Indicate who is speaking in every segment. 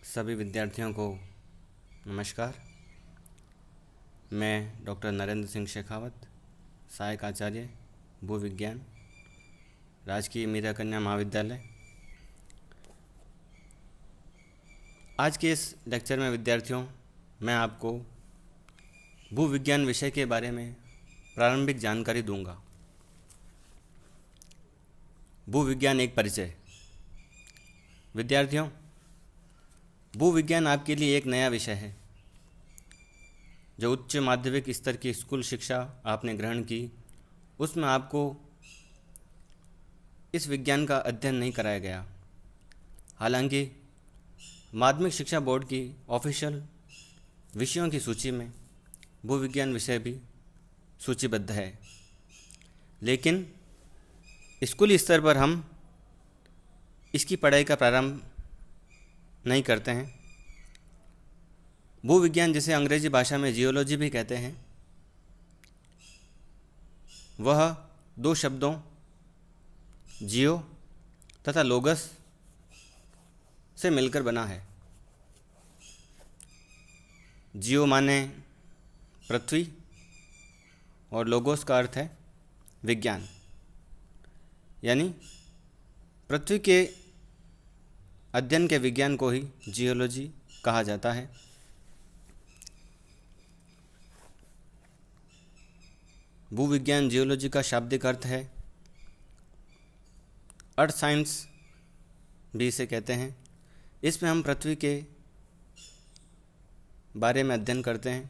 Speaker 1: सभी विद्यार्थियों को नमस्कार। मैं डॉक्टर नरेंद्र सिंह शेखावत, सहायक आचार्य भू विज्ञान, राजकीय मीरा कन्या महाविद्यालय। आज के इस लेक्चर में विद्यार्थियों मैं आपको भू विज्ञान विषय के बारे में प्रारंभिक जानकारी दूंगा। भू विज्ञान एक परिचय। विद्यार्थियों, भू विज्ञान आपके लिए एक नया विषय है। जो उच्च माध्यमिक स्तर की स्कूल शिक्षा आपने ग्रहण की, उसमें आपको इस विज्ञान का अध्ययन नहीं कराया गया। हालांकि माध्यमिक शिक्षा बोर्ड की ऑफिशियल विषयों की सूची में भू विज्ञान विषय भी सूचीबद्ध है, लेकिन स्कूली स्तर पर हम इसकी पढ़ाई का प्रारंभ नहीं करते हैं। भू विज्ञान, जिसे अंग्रेजी भाषा में जियोलॉजी भी कहते हैं, वह दो शब्दों जियो तथा लोगस से मिलकर बना है। जियो माने पृथ्वी और लोगोस का अर्थ है विज्ञान, यानी पृथ्वी के अध्ययन के विज्ञान को ही जियोलॉजी कहा जाता है। भूविज्ञान जियोलॉजी का शाब्दिक अर्थ है अर्थ साइंस भी इसे कहते हैं। इसमें हम पृथ्वी के बारे में अध्ययन करते हैं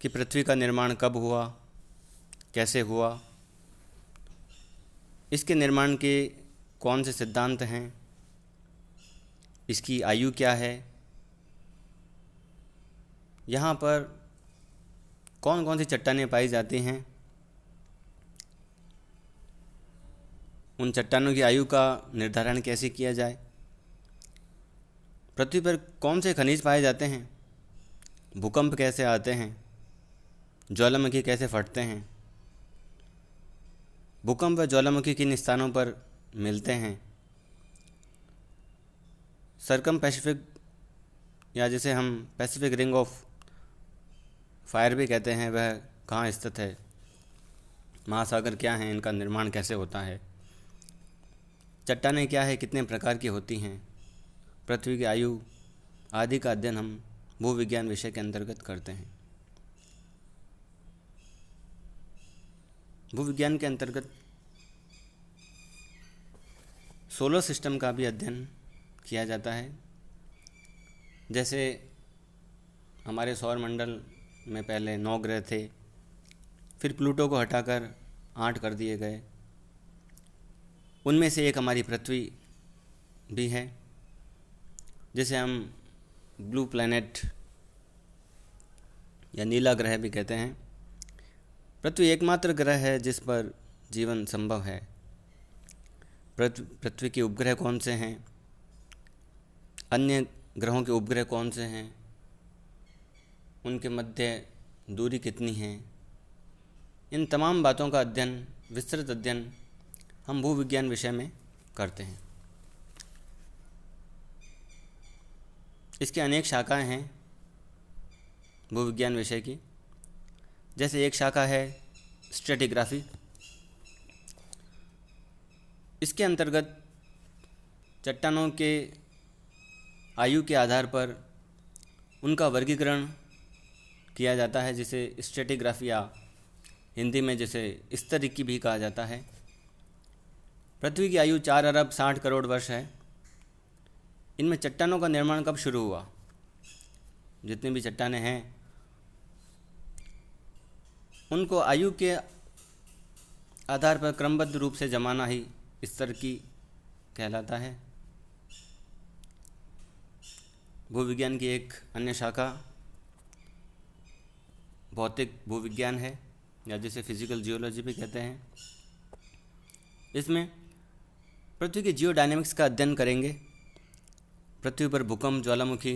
Speaker 1: कि पृथ्वी का निर्माण कब हुआ, कैसे हुआ, इसके निर्माण के कौन से सिद्धांत हैं, इसकी आयु क्या है, यहाँ पर कौन कौन सी चट्टानें पाई जाती हैं, उन चट्टानों की आयु का निर्धारण कैसे किया जाए, पृथ्वी पर कौन से खनिज पाए जाते हैं, भूकंप कैसे आते हैं, ज्वालामुखी कैसे फटते हैं, भूकंप व ज्वालामुखी किन स्थानों पर मिलते हैं, सर्कम पैसिफिक या जिसे हम पैसिफिक रिंग ऑफ फायर भी कहते हैं, वह कहाँ स्थित है, महासागर क्या हैं, इनका निर्माण कैसे होता है, चट्टानें क्या है, कितने प्रकार की होती हैं, पृथ्वी की आयु आदि का अध्ययन हम भूविज्ञान विषय के अंतर्गत करते हैं। भूविज्ञान के अंतर्गत सोलर सिस्टम का भी अध्ययन किया जाता है। जैसे हमारे सौर मंडल में पहले 9 ग्रह थे, फिर प्लूटो को हटाकर 8 कर दिए गए। उनमें से एक हमारी पृथ्वी भी है, जिसे हम ब्लू प्लैनेट या नीला ग्रह भी कहते हैं। पृथ्वी एकमात्र ग्रह है जिस पर जीवन संभव है। पृथ्वी के उपग्रह कौन से हैं, अन्य ग्रहों के उपग्रह कौन से हैं, उनके मध्य दूरी कितनी है, इन तमाम बातों का अध्ययन, विस्तृत अध्ययन हम भूविज्ञान विषय में करते हैं। इसके अनेक शाखाएं हैं भूविज्ञान विषय की। जैसे एक शाखा है स्ट्रेटिग्राफी। इसके अंतर्गत चट्टानों के आयु के आधार पर उनका वर्गीकरण किया जाता है, जिसे स्ट्रेटिग्राफी या हिंदी में जिसे स्तरीकी भी कहा जाता है। पृथ्वी की आयु 4 अरब 60 करोड़ वर्ष है। इनमें चट्टानों का निर्माण कब शुरू हुआ? जितनी भी चट्टानें हैं उनको आयु के आधार पर क्रमबद्ध रूप से जमाना ही स्तरीकी कहलाता है। भूविज्ञान की एक अन्य शाखा भौतिक भूविज्ञान है, या जिसे फिजिकल जियोलॉजी भी कहते हैं। इसमें पृथ्वी के जियोडायनेमिक्स का अध्ययन करेंगे। पृथ्वी पर भूकंप, ज्वालामुखी,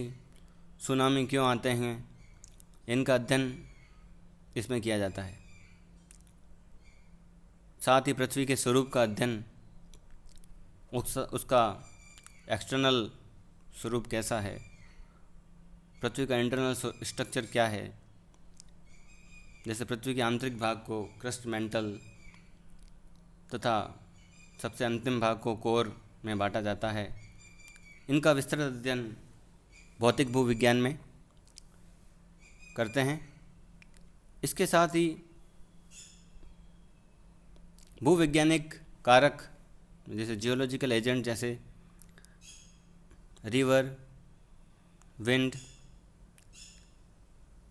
Speaker 1: सुनामी क्यों आते हैं, इनका अध्ययन इसमें किया जाता है। साथ ही पृथ्वी के स्वरूप का अध्ययन, उसका एक्सटर्नल स्वरूप कैसा है, पृथ्वी का इंटरनल स्ट्रक्चर क्या है, जैसे पृथ्वी के आंतरिक भाग को क्रस्ट मेंटल तथा सबसे अंतिम भाग को कोर में बांटा जाता है, इनका विस्तृत अध्ययन भौतिक भूविज्ञान में करते हैं। इसके साथ ही भूवैज्ञानिक कारक जैसे जियोलॉजिकल एजेंट जैसे रिवर, विंड,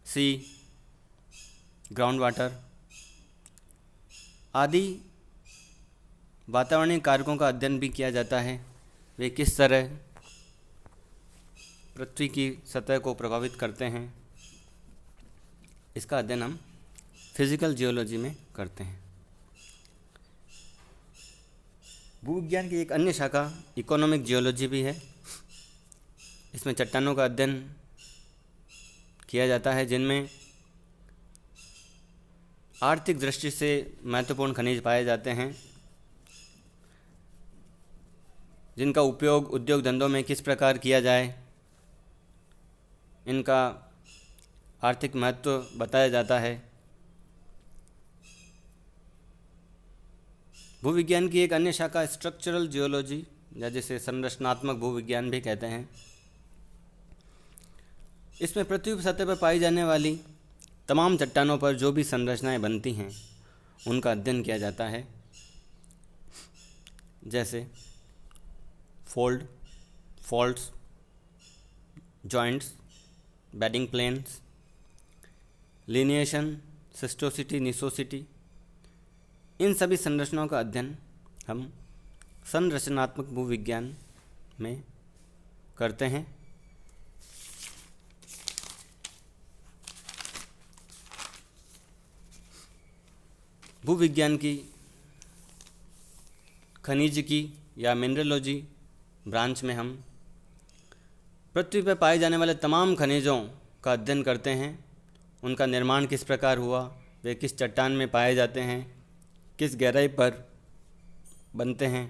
Speaker 1: सी, ग्राउंड वाटर आदि वातावरणीय कारकों का अध्ययन भी किया जाता है। वे किस तरह पृथ्वी की सतह को प्रभावित करते हैं, इसका अध्ययन हम फिजिकल जियोलॉजी में करते हैं। भूविज्ञान की एक अन्य शाखा इकोनॉमिक जियोलॉजी भी है। इसमें चट्टानों का अध्ययन किया जाता है जिनमें आर्थिक दृष्टि से महत्वपूर्ण खनिज पाए जाते हैं, जिनका उपयोग उद्योग धंधों में किस प्रकार किया जाए, इनका आर्थिक महत्व बताया जाता है। भूविज्ञान की एक अन्य शाखा स्ट्रक्चरल जियोलॉजी या जिसे संरचनात्मक भूविज्ञान भी कहते हैं। इसमें पृथ्वी सतह पर पाई जाने वाली तमाम चट्टानों पर जो भी संरचनाएं बनती हैं उनका अध्ययन किया जाता है, जैसे fold, faults, joints, bedding planes, lineation, schistosity, gneissosity. इन सभी संरचनाओं का अध्ययन हम संरचनात्मक भूविज्ञान में करते हैं। भूविज्ञान की खनिज की या मिनरलोजी ब्रांच में हम पृथ्वी पर पाए जाने वाले तमाम खनिजों का अध्ययन करते हैं। उनका निर्माण किस प्रकार हुआ, वे किस चट्टान में पाए जाते हैं, किस गहराई पर बनते हैं,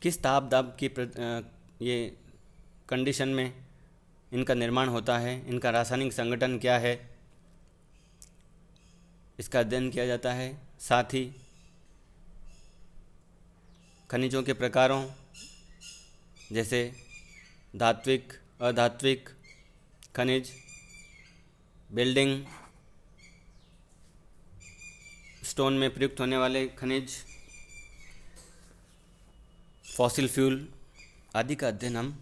Speaker 1: किस ताप दाब की ये कंडीशन में इनका निर्माण होता है, इनका रासायनिक संगठन क्या है, इसका अध्ययन किया जाता है। साथ ही खनिजों के प्रकारों जैसे धात्विक, अधात्विक खनिज, बिल्डिंग स्टोन में प्रयुक्त होने वाले खनिज, फॉसिल फ्यूल आदि का अध्ययन हम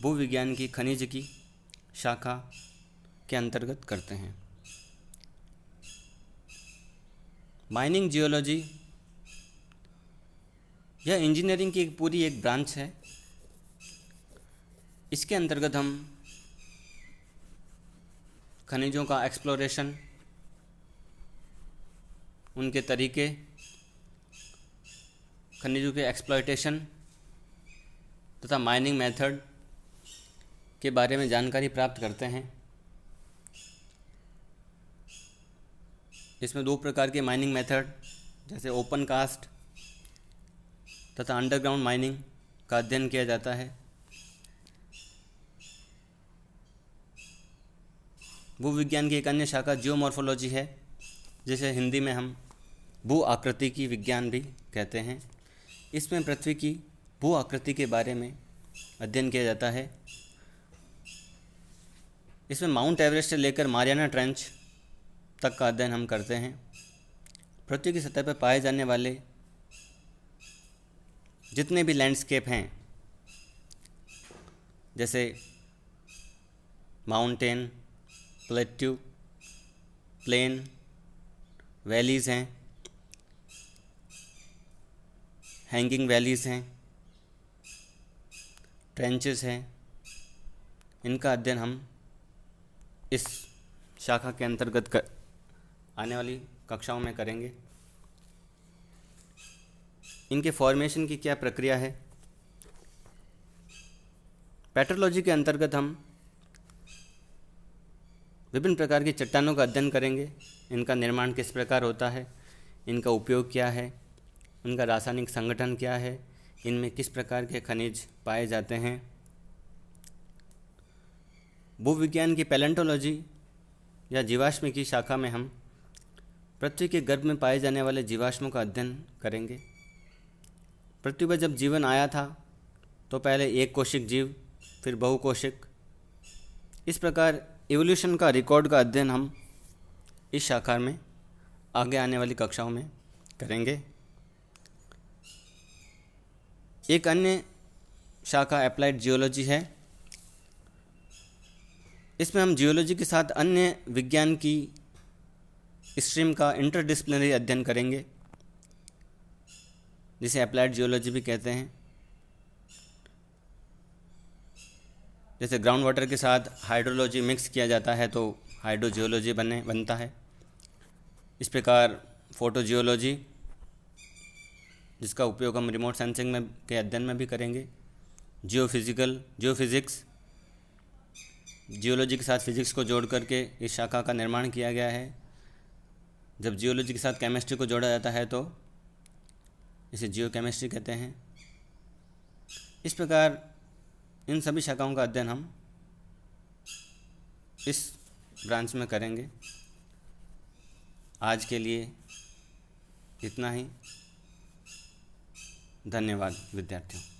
Speaker 1: भूविज्ञान की खनिज की शाखा के अंतर्गत करते हैं। माइनिंग जियोलॉजी यह इंजीनियरिंग की एक पूरी एक ब्रांच है। इसके अंतर्गत हम खनिजों का एक्सप्लोरेशन, उनके तरीके, खनिजों के एक्सप्लॉयटेशन तथा माइनिंग मेथड के बारे में जानकारी प्राप्त करते हैं। इसमें दो प्रकार के माइनिंग मेथड जैसे ओपन कास्ट तथा अंडरग्राउंड माइनिंग का अध्ययन किया जाता है। भूविज्ञान की एक अन्य शाखा जियोमॉर्फोलॉजी है, जिसे हिंदी में हम भू आकृति की विज्ञान भी कहते हैं। इसमें पृथ्वी की भू आकृति के बारे में अध्ययन किया जाता है। इसमें माउंट एवरेस्ट से लेकर मारियाना ट्रेंच तक का अध्ययन हम करते हैं। पृथ्वी की सतह पर पाए जाने वाले जितने भी लैंडस्केप हैं, जैसे माउंटेन, प्लेट्यू, प्लेन, वैलीज़ हैं, हैंगिंग वैलीज़ हैं, ट्रेंचेस हैं, इनका अध्ययन हम इस शाखा के अंतर्गत आने वाली कक्षाओं में करेंगे। इनके फॉर्मेशन की क्या प्रक्रिया है। पेट्रोलॉजी के अंतर्गत हम विभिन्न प्रकार की चट्टानों का अध्ययन करेंगे। इनका निर्माण किस प्रकार होता है, इनका उपयोग क्या है, उनका रासायनिक संगठन क्या है, इनमें किस प्रकार के खनिज पाए जाते हैं। भूविज्ञान की पैलेंटोलॉजी या जीवाश्म की शाखा में हम पृथ्वी के गर्भ में पाए जाने वाले जीवाश्मों का अध्ययन करेंगे। पृथ्वी पर जब जीवन आया था तो पहले एक कोशिक जीव, फिर बहुकोशिक, इस प्रकार इवोल्यूशन का रिकॉर्ड का अध्ययन हम इस शाखा में आगे आने वाली कक्षाओं में करेंगे। एक अन्य शाखा अप्लाइड जियोलॉजी है। इसमें हम जियोलॉजी के साथ अन्य विज्ञान की स्ट्रीम का इंटरडिसिप्लिनरी अध्ययन करेंगे, जिसे अप्लाइड जियोलॉजी भी कहते हैं। जैसे ग्राउंड वाटर के साथ हाइड्रोलॉजी मिक्स किया जाता है तो हाइड्रोजियोलॉजी बनता है। इस प्रकार फोटोजियोलॉजी, जिसका उपयोग हम रिमोट सेंसिंग में के अध्ययन में भी करेंगे। जियोफिज़िक्स, जियोलॉजी के साथ फिज़िक्स को जोड़ करके इस शाखा का निर्माण किया गया है। जब जियोलॉजी के साथ केमिस्ट्री को जोड़ा जाता है तो इसे जियोकेमिस्ट्री कहते हैं। इस प्रकार इन सभी शाखाओं का अध्ययन हम इस ब्रांच में करेंगे। आज के लिए इतना ही। धन्यवाद विद्यार्थियों।